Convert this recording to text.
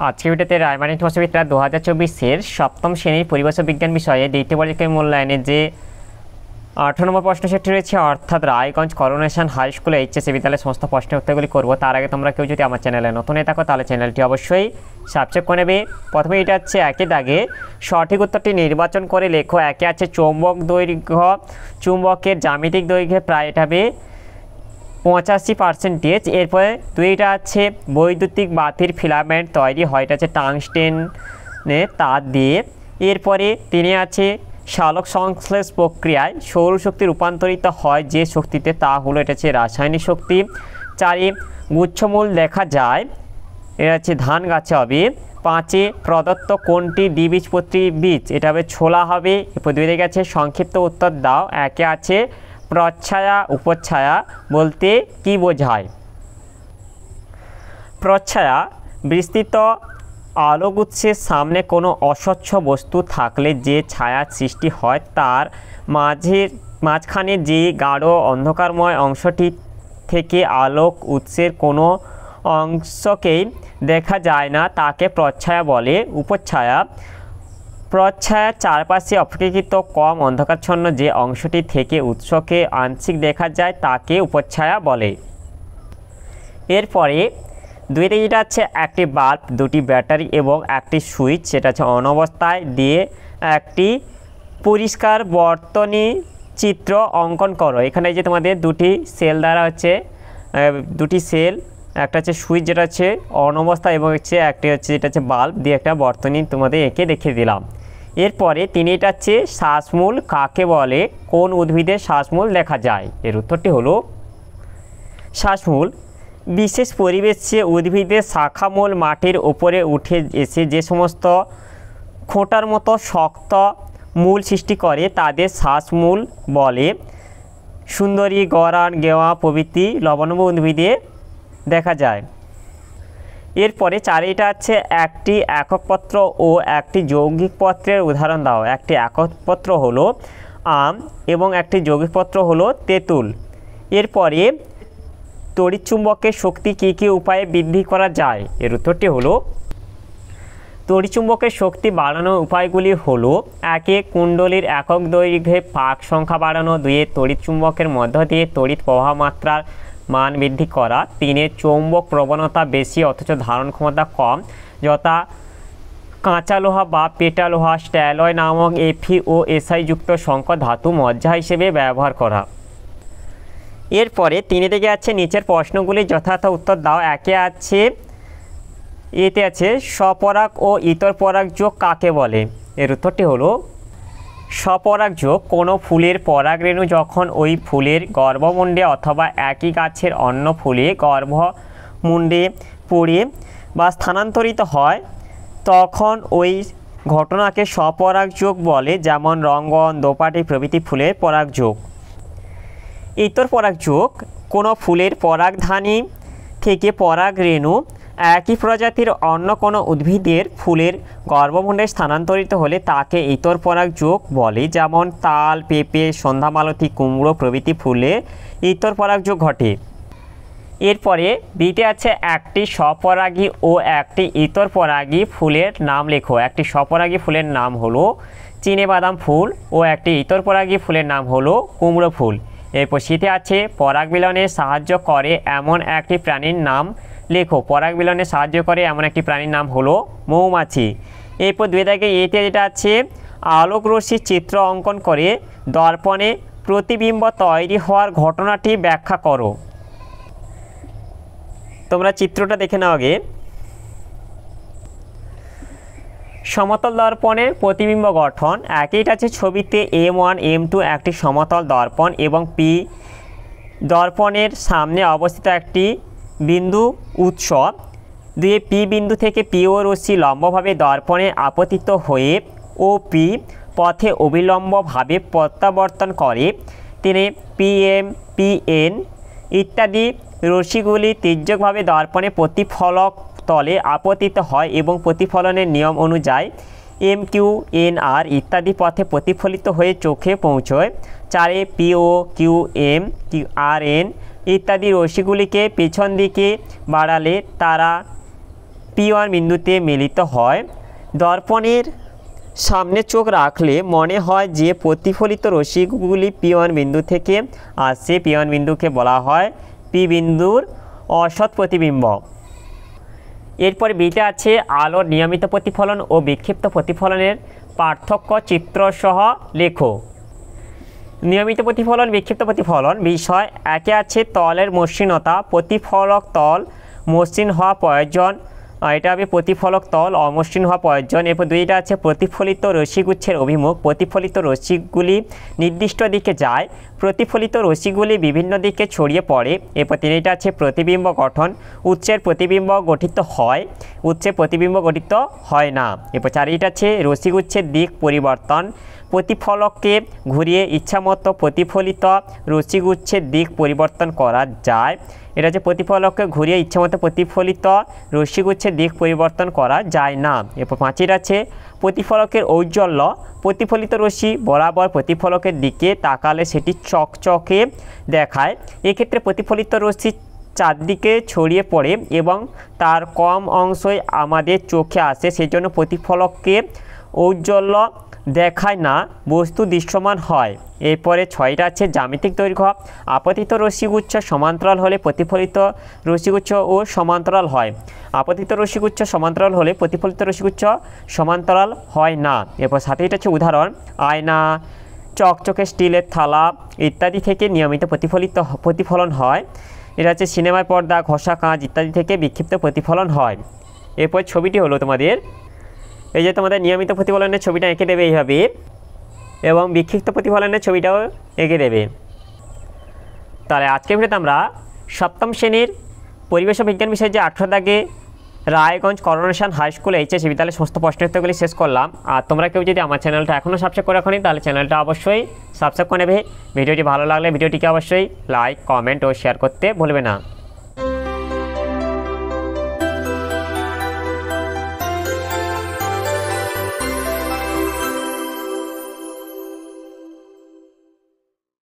আজকের ভিডিওতে রায়মানিক মহাবিদ্যালয় 2024-এর সপ্তম শ্রেণীর পরিবেশ বিজ্ঞান বিষয়ে দ্বিতীয় পরীক্ষায় মূল্যায়নে যে 18 নম্বর প্রশ্ন সেটি রয়েছে, অর্থাৎ Raiganj coronation high school HSC বিদ্যালয়ের সমস্ত প্রশ্নের উত্তরগুলি করব। তার আগে তোমরা কেউ যদি আমার চ্যানেলে নতুন হয়ে থাকো তাহলে চ্যানেলটি অবশ্যই সাবস্ক্রাইব করে নেবে। প্রথমে এটা হচ্ছে একই দাগে সঠিক উত্তরটি নির্বাচন করে লেখো। একে আছে চৌম্বক দৈর্ঘ্য, চুম্বকের জ্যামিতিক দৈর্ঘ্যে প্রায় এটা হবে 85%। এরপরে দুইটা আছে বৈদ্যুতিক বাতির ফিলামেন্ট তৈরি হয়, এটা আছে টাংস্টেনে তার দিয়ে। এরপরে তিনি আছে সালোক সংশ্লেষ প্রক্রিয়ায় সৌরশক্তি রূপান্তরিত হয় যে শক্তিতে, তা হলো এটা হচ্ছে রাসায়নিক শক্তি। 4 গুচ্ছমূল দেখা যায়, এটা হচ্ছে ধান গাছে হবে। 5 প্রদত্ত কোনটি দ্বিবীজপত্রী বীজ, এটা হবে ছোলা হবে। এরপর 2 দিকে আছে সংক্ষিপ্ত উত্তর দাও। একে আছে প্রচ্ছায়া উপচ্ছায়া বলতে কি বোঝায়? প্রচ্ছায়া বিস্তৃত আলোক উৎসের সামনে কোনো অস্বচ্ছ বস্তু থাকলে যে ছায়ার সৃষ্টি হয়, তার মাঝখানে যে গাঢ় অন্ধকারময় অংশটি থেকে আলোক উৎসের কোনো অংশকেই দেখা যায় না তাকে প্রচ্ছায়া বলে। উপচ্ছায়া প্রচ্ছায়ার চারপাশে অপেক্ষাকৃত কম অন্ধকারচ্ছন্ন যে অংশটি থেকে উৎসকে আংশিক দেখা যায় তাকে উপচ্ছায়া বলে। এরপরে 2টি যেটা আছে একটি বাল্ব, 2টি ব্যাটারি এবং একটি সুইচ, সেটা হচ্ছে অন অবস্থায় দিয়ে একটি পরিষ্কার বর্তনী চিত্র অঙ্কন করো। এখানে যে তোমাদের 2টি সেল দ্বারা হচ্ছে 2টি সেল, একটা হচ্ছে সুইচ যেটা হচ্ছে অন অবস্থায় এবং হচ্ছে একটি হচ্ছে যেটা হচ্ছে বাল্ব দিয়ে একটা বর্তনী তোমাদের এঁকে দেখিয়ে দিলাম। এরপরে তিনটা হচ্ছে শ্বাসমূল কাকে বলে, কোন উদ্ভিদের শ্বাসমূল দেখা যায়? এর উত্তরটি হলো শ্বাসমূল বিশেষ পরিবেশে উদ্ভিদের শাখামূল মাটির উপরে উঠে এসে যে সমস্ত খোঁটার মতো শক্ত মূল সৃষ্টি করে তাদের শ্বাসমূল বলে। সুন্দরী, গরান, গেওয়া প্রভৃতি লবণাভ উদ্ভিদে দেখা যায়। এরপরে 4টা আছে একটি একক পত্র ও একটি যৌগিক পত্রের উদাহরণ দাও। একটি একক পত্র হলো আম এবং একটি যৌগিক পত্র হলো তেঁতুল। এরপরে তড়িৎচুম্বকের শক্তি কী কী উপায়ে বৃদ্ধি করা যায়? এর উত্তরটি হলো তড়িৎচুম্বকের শক্তি বাড়ানোর উপায়গুলি হলো 1 কুণ্ডলীর একক দৈর্ঘ্যে পাক সংখ্যা বাড়ানো, 2 তড়িৎচুম্বকের মধ্য দিয়ে তড়িৎ প্রবাহ মাত্রার মান বৃদ্ধি করা, 3 চৌম্বক প্রবণতা বেশি অথচ ধারণ ক্ষমতা কম, যথা কাঁচা লোহা বা পেটা লোহা, স্ট্যালয় নামক Fe ও Si যুক্ত সংকর ধাতু মজ্জা হিসেবে ব্যবহার করা। এরপরে 3 থেকে আছে নিচের প্রশ্নগুলি যথাযথ উত্তর দাও। একে আছে এতে আছে স্বপরাগ ও ইতর পরাগ যোগ কাকে বলে? এর উত্তরটি হলো স্বপরাগ যোগ কোনো ফুলের পরাগরেণু যখন ওই ফুলের গর্ভমুণ্ডে অথবা একই গাছের অন্য ফুলে গর্ভমুণ্ডে পড়ে বা স্থানান্তরিত হয় তখন ওই ঘটনাকে স্বপরাগ যোগ বলে, যেমন রঙ্গন, দোপাটি প্রভৃতি ফুলের পরাগযোগ। ইতর পরাগযোগ কোনো ফুলের পরাগধানী থেকে পরাগরেণু একই প্রজাতির অন্য কোনো উদ্ভিদের ফুলের গর্ভমুণ্ডে স্থানান্তরিত হলে তাকে ইতর পরাগযোগ বলে, যেমন তাল, পেঁপে, সন্ধ্যামালতী, কুমড়ো প্রভৃতি ফুলে ইতর পরাগযোগ ঘটে। এরপরে বিতে আছে একটি স্বপরাগী ও একটি ইতর পরাগী ফুলের নাম লেখো। একটি স্বপরাগী ফুলের নাম হলো চিনেবাদাম ফুল ও একটি ইতর পরাগী ফুলের নাম হলো কুমড়ো ফুল। এরপর শীতে আছে পরাগ মিলনে সাহায্য করে এমন একটি প্রাণীর নাম লেখো। পরাগ মিলনে সাহায্য করে এমন একটি প্রাণীর নাম হলো মৌমাছি। এরপর 2 দাগে এতে যেটা আছে আলোক রশ্মির চিত্র অঙ্কন করে দর্পণে প্রতিবিম্ব তৈরি হওয়ার ঘটনাটি ব্যাখ্যা করো। তোমরা চিত্রটা দেখে নাও আগে। সমতল দর্পণের প্রতিবিম্ব গঠন। একইটা আছে ছবিতে M1 M2 একটি সমতল দর্পণ এবং P দর্পণের সামনে অবস্থিত একটি বিন্দু উৎস। 2 P বিন্দু থেকে PO রশ্মি লম্বভাবে দর্পণে আপতিত হয়ে OP পথে অবিলম্বভাবে প্রত্যাবর্তন করে। 3 PM PN ইত্যাদি রশ্মিগুলি তির্যকভাবে দর্পণে প্রতিফলক তলে আপতিত হয় এবং প্রতিফলনের নিয়ম অনুযায়ী MQ NR ইত্যাদি পথে প্রতিফলিত হয়ে চোখে পৌঁছয়। 4 PO QM RN ইত্যাদি রশ্মিগুলিকে পেছন দিকে বাড়ালে তারা P1 বিন্দুতে মিলিত হয়। দর্পণের সামনে চোখ রাখলে মনে হয় যে প্রতিফলিত রশ্মিগুলি P1 বিন্দু থেকে আসছে। P1 বিন্দুকে বলা হয় P বিন্দুর অসৎ প্রতিবিম্ব। এরপর বিতে আছে আলোর নিয়মিত প্রতিফলন ও বিক্ষিপ্ত প্রতিফলনের পার্থক্য চিত্রসহ লেখো। নিয়মিত প্রতিফলন, বিক্ষিপ্ত প্রতিফলন বিষয়। একে আছে তলের মসৃণতা, প্রতিফলক তল মসৃণ হওয়া প্রয়োজন, এটা হবে প্রতিফলক তল অমসৃণ হওয়া প্রয়োজন। এরপর দুইটা আছে প্রতিফলিত রশ্মিগুচ্ছের অভিমুখ, প্রতিফলিত রশ্মিগুলি নির্দিষ্ট দিকে যায়, প্রতিফলিত রশ্মিগুলি বিভিন্ন দিকে ছড়িয়ে পড়ে। এরপর তিনটা আছে প্রতিবিম্ব গঠন, উৎসের প্রতিবিম্ব গঠিত হয়, উৎসের প্রতিবিম্ব গঠিত হয় না। এরপর চারিটা আছে রশ্মিগুচ্ছের দিক পরিবর্তন, প্রতিফলককে ঘুরিয়ে ইচ্ছামতো প্রতিফলিত রশ্মিগুচ্ছের দিক পরিবর্তন করা যায়। এটা হচ্ছে প্রতিফলককে ঘুরিয়ে ইচ্ছামতো প্রতিফলিত রশ্মিগুচ্ছের দিক পরিবর্তন করা যায় না। এরপর পাঁচের আছে প্রতিফলকের ঔজ্জ্বল্য, প্রতিফলিত রশ্মি বরাবর প্রতিফলকের দিকে তাকালে সেটি চকচকে দেখায়। এক্ষেত্রে প্রতিফলিত রশ্মি চারদিকে ছড়িয়ে পড়ে এবং তার কম অংশই আমাদের চোখে আসে, সেজন্য প্রতিফলককে ঔজ্জ্বল্য দেখায় না, বস্তু দৃশ্যমান হয়। এরপরে ছয়টা আছে জ্যামিতিক দৈর্ঘ্য, আপতিত রশ্মিগুচ্ছ সমান্তরাল হলে প্রতিফলিত রশ্মিগুচ্ছ ও সমান্তরাল হয়, আপতিত রশ্মিগুচ্ছ সমান্তরাল হলে প্রতিফলিত রশ্মিগুচ্ছ সমান্তরাল হয় না। এরপর সাথেটা আছে উদাহরণ, আয়না, চকচকে স্টিলের থালা ইত্যাদি থেকে নিয়মিত প্রতিফলন হয়। এটা হচ্ছে সিনেমার পর্দা, ঘষা কাঁচ ইত্যাদি থেকে বিক্ষিপ্ত প্রতিফলন হয়। এরপর ছবিটি হলো তোমাদের এই যে তোমাদের নিয়মিত প্রতিফলনের ছবিটা এঁকে দেবে এইভাবে, এবং বিক্ষিপ্ত প্রতিফলনের ছবিটাও এঁকে দেবে। তাহলে আজকের ভিডিওতে আমরা সপ্তম শ্রেণীর পরিবেশ বিজ্ঞান বিষয়ে যে 18 দাগে Raiganj coronation high school HS বিদ্যালয়ের সমস্ত প্রশ্নোত্তরগুলি শেষ করলাম। আর তোমরা কেউ যদি আমার চ্যানেলটা এখনও সাবস্ক্রাইব করে রাখোনি তাহলে চ্যানেলটা অবশ্যই সাবস্ক্রাইব করে নেবে। ভিডিওটি ভালো লাগলে ভিডিওটিকে অবশ্যই লাইক, কমেন্ট ও শেয়ার করতে ভুলবে না।